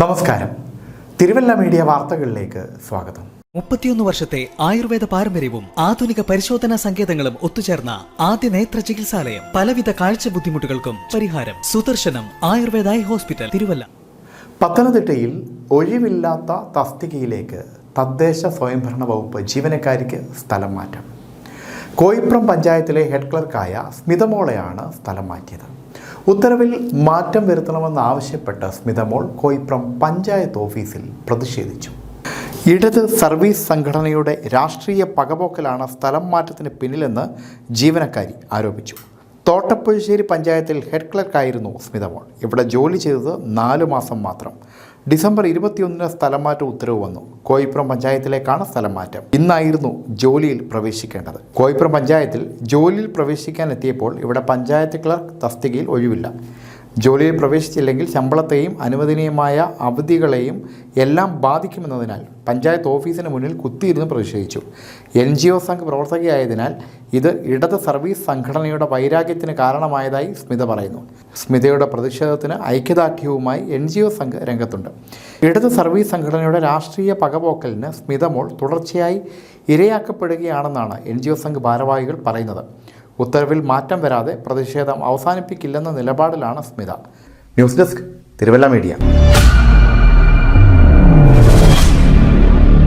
നമസ്കാരം. തിരുവല്ല മീഡിയ വാർത്തകളിലേക്ക് സ്വാഗതം. 31 വർഷത്തെ ആയുർവേദ പാരമ്പര്യവും ആധുനിക പരിശോധനാ സങ്കേതങ്ങളും ഒത്തുചേർന്ന ആദ്യ നേത്ര ചികിത്സാലയം. പലവിധ കാഴ്ച ബുദ്ധിമുട്ടുകൾക്കും പരിഹാരം. സുദർശനം ആയുർവേദ ഹോസ്പിറ്റൽ, തിരുവല്ല. പത്തനംതിട്ടയിൽ ഒഴിവില്ലാത്ത തസ്തികയിലേക്ക് തദ്ദേശ സ്വയംഭരണ വകുപ്പ് ജീവനക്കാരിക്ക് സ്ഥലം മാറ്റം. കോയിപ്രം പഞ്ചായത്തിലെ ഹെഡ് ക്ലർക്കായ സ്മിതമോളെയാണ് സ്ഥലം മാറ്റിയത്. ഉത്തരവിൽ മാറ്റം വരുത്തണമെന്നാവശ്യപ്പെട്ട് സ്മിതമോൾ കോയിപ്രം പഞ്ചായത്ത് ഓഫീസിൽ പ്രതിഷേധിച്ചു. ഇടത് സർവീസ് സംഘടനയുടെ രാഷ്ട്രീയ പകപോക്കലാണ് സ്ഥലം മാറ്റത്തിന് പിന്നിലെന്ന് ജീവനക്കാരി ആരോപിച്ചു. തോട്ടപ്പുഴശ്ശേരി പഞ്ചായത്തിൽ ഹെഡ് ക്ലർക്കായിരുന്നു സ്മിതമോൾ. ഇവിടെ ജോലി ചെയ്തത് 4 മാസം മാത്രം. ഡിസംബർ 21 സ്ഥലം മാറ്റ ഉത്തരവ് വന്നു. കോയിപ്രം പഞ്ചായത്തിലേക്കാണ് സ്ഥലം മാറ്റം. ഇന്നായിരുന്നു ജോലിയിൽ പ്രവേശിക്കേണ്ടത്. കോയിപ്രം പഞ്ചായത്തിൽ ജോലിയിൽ പ്രവേശിക്കാൻ എത്തിയപ്പോൾ ഇവിടെ പഞ്ചായത്ത് ക്ലർക്ക് തസ്തികയിൽ ഒഴിവില്ല. ജോലിയിൽ പ്രവേശിച്ചില്ലെങ്കിൽ ശമ്പളത്തെയും അനുവദനീയമായ അവധികളെയും എല്ലാം ബാധിക്കുമെന്നതിനാൽ പഞ്ചായത്ത് ഓഫീസിന് മുന്നിൽ കുത്തിയിരുന്ന് പ്രതിഷേധിച്ചു. NGO സംഘ് പ്രവർത്തകയായതിനാൽ ഇത് ഇടത് സർവീസ് സംഘടനയുടെ വൈരാഗ്യത്തിന് കാരണമായതായി സ്മിത പറയുന്നു. സ്മിതയുടെ പ്രതിഷേധത്തിന് ഐക്യദാർഢ്യവുമായി NGO സംഘ് രംഗത്തുണ്ട്. ഇടത് സർവീസ് സംഘടനയുടെ രാഷ്ട്രീയ പകപോക്കലിന് സ്മിതമോൾ തുടർച്ചയായി ഇരയാക്കപ്പെടുകയാണെന്നാണ് NGO സംഘ് ഭാരവാഹികൾ പറയുന്നത്. ഉത്തരവിൽ മാറ്റം വരാതെ പ്രതിഷേധം അവസാനിപ്പിക്കില്ലെന്ന നിലപാടിലാണ് Smitha. News desk, Thiruvalla media.